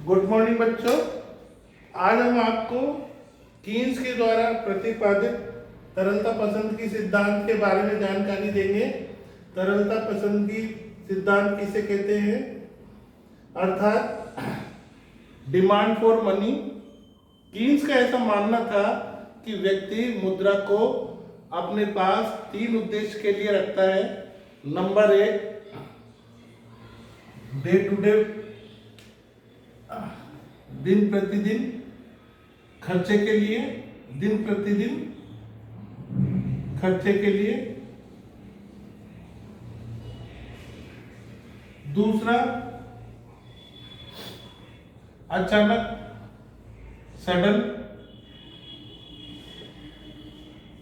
Good morning बच्चों। आज हम आपको कीन्स के द्वारा प्रतिपादित तरलता पसंद की सिद्धांत के बारे में जानकारी देंगे। तरलता पसंद की सिद्धांत किसे कहते हैं? अर्थात डिमांड फॉर मनी। कीन्स का ऐसा मानना था कि व्यक्ति मुद्रा को अपने पास तीन उद्देश्य के लिए रखता है। नंबर एक, डे टू डे, दिन प्रतिदिन खर्चे के लिए, दिन प्रतिदिन खर्चे के लिए। दूसरा, अचानक, सडन,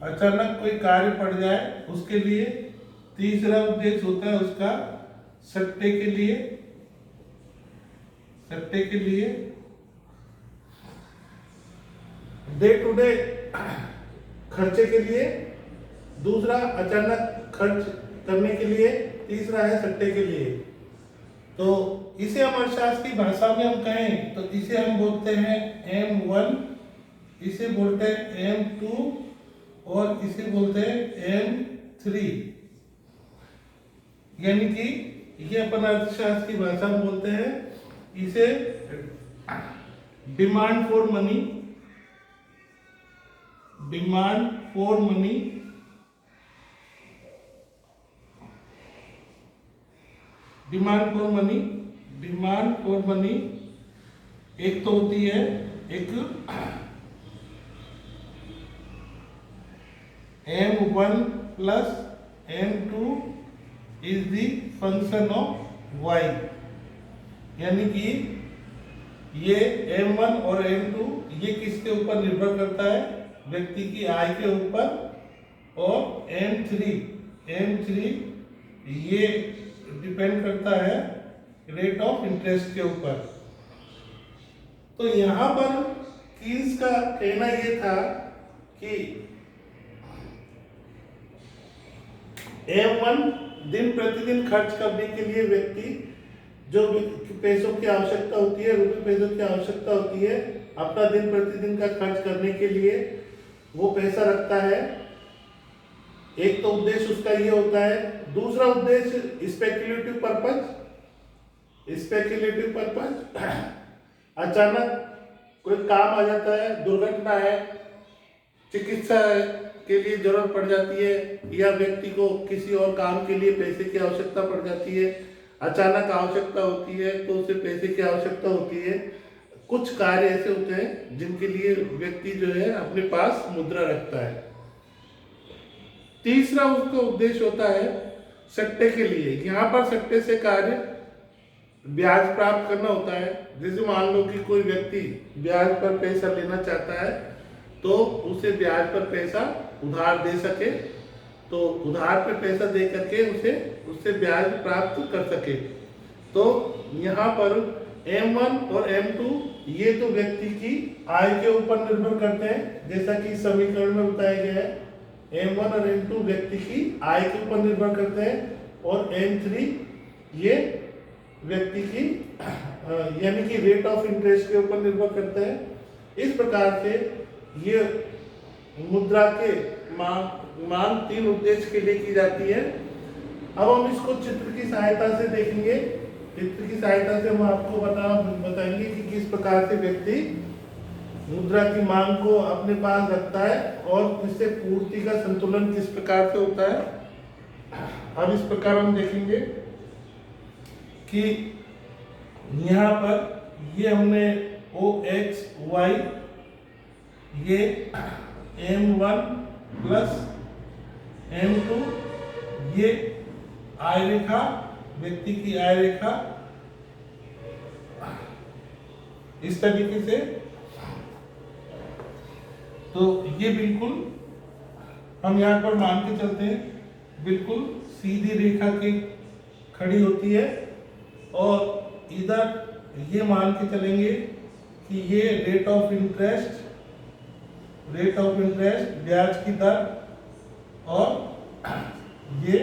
अचानक कोई कार्य पड़ जाए उसके लिए। तीसरा उद्देश्य होता है उसका सट्टे के लिए, सट्टे के लिए। डे टू डे खर्चे के लिए, दूसरा अचानक खर्च करने के लिए, तीसरा है सट्टे के लिए। तो इसे हम अर्थशास्त्र की भाषा में हम कहें तो इसे हम बोलते हैं M1, इसे बोलते हैं M2 और इसे बोलते हैं M3। यानी कि ये अपन अर्थशास्त्र की भाषा में बोलते हैं इसे demand for money, demand for money, demand for money, demand for money. एक तो होती है एक M1 plus M2 is the function of Y। यानी कि ये M1 और M2 ये किसके ऊपर निर्भर करता है? व्यक्ति की आय के ऊपर। और M3 ये डिपेंड करता है रेट ऑफ इंटरेस्ट के ऊपर। तो यहाँ पर कीन्स का कहना ये था कि M1 दिन प्रतिदिन खर्च करने के लिए व्यक्ति जो पैसों की आवश्यकता होती है, रुपये पैसों की आवश्यकता होती है, अपना दिन प्रतिदिन का खर्च करने के लिए वो पैसा रखता है। एक तो उद्देश्य उसका ये होता है। दूसरा उद्देश्य स्पेक्युलेटिव पर्पज, स्पेक्युलेटिव पर्पज। अचानक कोई काम आ जाता है, दुर्घटना है, चिकित्सा के लिए जरूरत पड़ जाती है, या व्यक्ति को किसी और काम के लिए पैसे की आवश्यकता पड़ जाती है। अचानक आवश्यकता होती है तो उसे पैसे की आवश्यकता होती है। कुछ कार्य ऐसे होते हैं जिनके लिए व्यक्ति जो है अपने पास मुद्रा रखता है। तीसरा उसका उद्देश्य होता है सट्टे के लिए। यहाँ पर सट्टे से कार्य ब्याज प्राप्त करना होता है। जैसे मान लो कि कोई व्यक्ति ब्याज पर पैसा लेना चाहता है तो उसे ब्याज पर पैसा उधार दे सके, तो उधार पे पैसा दे करके उससे ब्याज प्राप्त कर सके। तो यहाँ पर M1 और M2 ये तो व्यक्ति की आय के ऊपर निर्भर करते हैं, जैसा कि समीकरण में बताया गया है। M1 और M2 व्यक्ति की आय के ऊपर निर्भर करते हैं, और M3 ये व्यक्ति की यानी कि रेट ऑफ इंटरेस्ट के ऊपर निर्भर करते हैं। इस प्रकार से ये मुद्रा के मांग तीन उद्देश्य के लिए की जाती है। अब हम इसको चित्र की सहायता से देखेंगे। चित्र की सहायता से हम आपको बताएंगे कि किस प्रकार से व्यक्ति मुद्रा की मांग को अपने पास रखता है और इससे पूर्ति का संतुलन किस प्रकार से होता है। अब इस प्रकार हम देखेंगे कि यहाँ पर ये हमने OXY ये M1 प्लस M2 ये आय रेखा, व्यक्ति की आय रेखा इस तरीके से। तो ये बिल्कुल हम यहाँ पर मान के चलते हैं, बिल्कुल सीधी रेखा की खड़ी होती है, और इधर ये मान के चलेंगे कि ये रेट ऑफ इंटरेस्ट, ब्याज की दर, और ये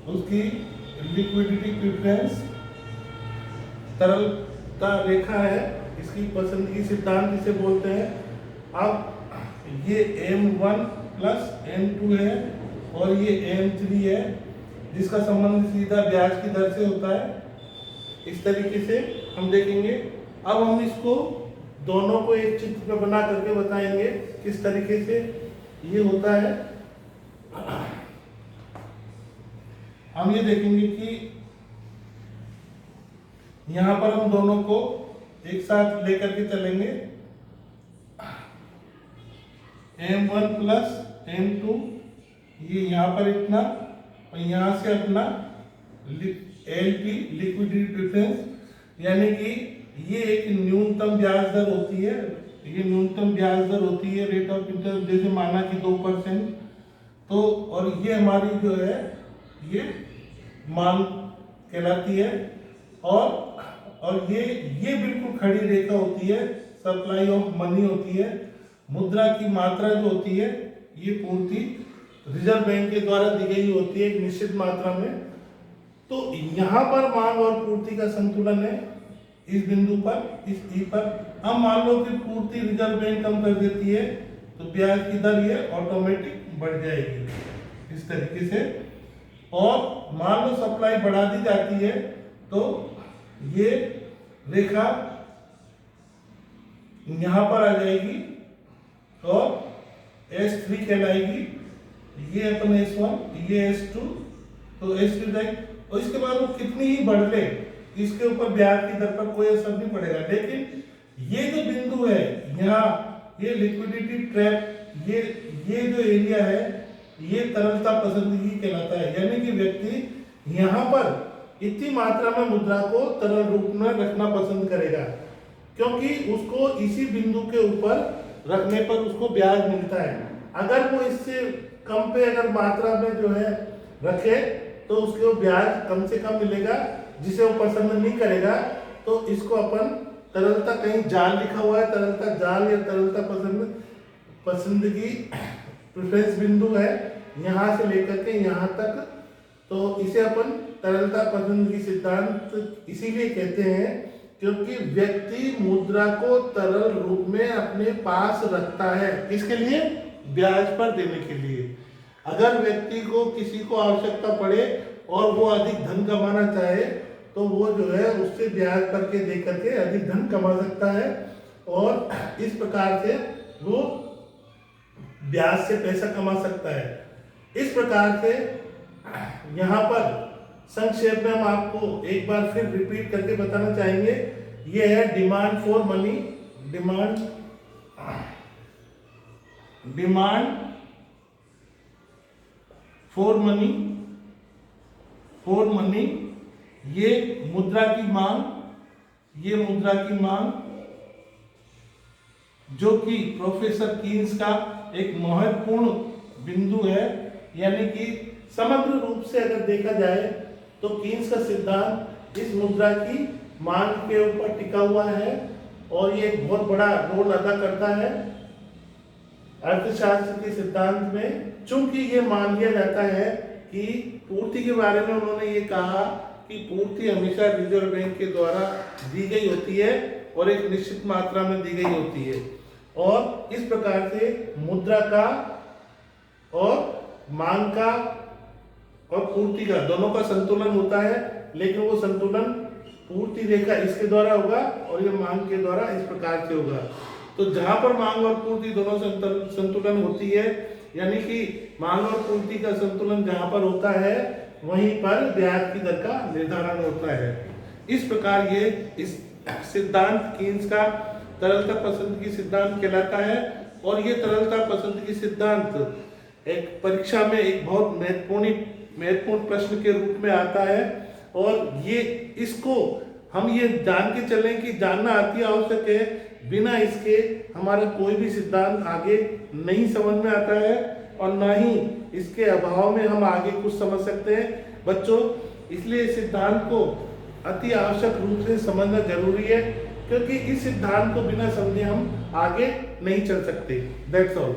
उसकी लिक्विडिटी प्रेफरेंस तरलता रेखा है, इसकी पसंदगी सिद्धांत इसे बोलते हैं। अब ये M1 प्लस M2 है और ये M3 है, जिसका संबंध सीधा ब्याज की दर से होता है। इस तरीके से हम देखेंगे। अब हम इसको दोनों को एक चित्र में बना करके बताएंगे किस तरीके से ये होता है। हम ये देखेंगे कि यहाँ पर हम दोनों को एक साथ लेकर के चलेंगे। M1 प्लस M2, ये यहाँ पर इतना और यहाँ से अपना LP लिक्विडिटी डिफरेंस, यानी कि ये एक न्यूनतम ब्याज दर होती है। ये न्यूनतम ब्याज दर होती है रेट ऑफ इंटरेस्ट, जैसे माना कि 2%। तो और ये हमारी जो है ये मांग कहलाती है। और ये बिल्कुल खड़ी रेखा होती है, सप्लाई ऑफ मनी होती है। मुद्रा की मात्रा जो होती है ये पूर्ति रिजर्व बैंक के द्वारा दी गई होती है एक निश्चित मात्रा में। तो यहाँ पर मांग और पूर्ति का संतुलन है इस बिंदु पर, इस ई पर। अब मान लो कि पूर्ति रिजर्व बैंक कम कर देती है तो ब्याज की दर ये ऑटोमेटिक बढ़ जाएगी इस तरीके से। और मान लो सप्लाई बढ़ा दी जाती है तो ये रेखा यहाँ पर आ जाएगी और S3 कहलाएगी। ये अपन S1, ये S2, तो S2 जाएगी। और इसके बाद वो कितनी ही बढ़ ले, इसके ऊपर ब्याज की दर पर कोई असर नहीं पड़ेगा। लेकिन ये जो बिंदु है यहाँ, ये लिक्विडिटी ट्रैप, ये जो एरिया है ये तरलता पसंदगी कहलाता है। यानी कि व्यक्ति यहाँ पर इतनी मात्रा में मुद्रा को तरल रूप में रखना पसंद करेगा, क्योंकि उसको इसी बिंदु के ऊपर रखने पर उसको ब्याज मिलता है। अगर वो इससे कम पे अगर मात्रा में जो है रखे तो उसको ब्याज कम से कम मिलेगा, जिसे वो पसंद नहीं करेगा। तो इसको अपन तरलता, कहीं जाल लिखा हुआ है, तरलता जाल या तरलता पसंदगी प्रेफरेंस बिंदु है यहाँ से लेकर के यहाँ तक। तो इसे अपन तरलता पसंदगी सिद्धांत इसीलिए कहते हैं क्योंकि व्यक्ति मुद्रा को तरल रूप में अपने पास रखता है। किसके लिए? ब्याज पर देने के लिए। अगर व्यक्ति को किसी को आवश्यकता पड़े और वो अधिक धन कमाना चाहे तो वो जो है उससे ब्याज पर के दे करके अधिक धन कमा सकता है और इस प्रकार से वो ब्याज से पैसा कमा सकता है। इस प्रकार से यहाँ पर संक्षेप में हम आपको एक बार फिर रिपीट करके बताना चाहेंगे। ये है demand for money, demand for money, ये मुद्रा की मांग, ये मुद्रा की मांग जो कि प्रोफेसर कीन्स का एक महत्वपूर्ण बिंदु है। यानी कि समग्र रूप से अगर देखा जाए तो कीन्स का सिद्धांत इस मुद्रा की मांग के ऊपर टिका हुआ है और ये एक बहुत बड़ा रोल अदा करता है अर्थशास्त्र के सिद्धांत में। चूंकि ये मान लिया जाता है कि पूर्ति के बारे में उन्होंने ये कहा कि पूर्ति हमेशा रिजर्व बैंक के द्वारा दी गई होती है और एक निश्चित मात्रा में दी गई होती है और इस प्रकार से मुद्रा का और मांग का और पूर्ति का दोनों का संतुलन होता है। लेकिन वो संतुलन पूर्ति रेखा इसके द्वारा होगा और ये मांग के द्वारा इस प्रकार से होगा। तो जहां पर मांग और पूर्ति दोनों संतुलन होती है, यानी कि मांग और पूर्ति का संतुलन जहां पर होता है वहीं पर ब्याज की दर का निर्धारण होता है। इस प्रकार ये इस सिद्धांत कीन्स का तरलता पसंदगी सिद्धांत कहलाता है और ये तरलता पसंदगी सिद्धांत एक परीक्षा में एक बहुत महत्वपूर्ण प्रश्न के रूप में आता है और ये इसको हम ये जान के चलें कि जानना अति आवश्यक है। बिना इसके हमारा कोई भी सिद्धांत आगे नहीं समझ में आता है और ना ही इसके अभाव में हम आगे कुछ समझ सकते हैं बच्चों। इसलिए इस सिद्धांत को अति आवश्यक रूप से समझना जरूरी है क्योंकि इस सिद्धांत को बिना समझे हम आगे नहीं चल सकते। That's all.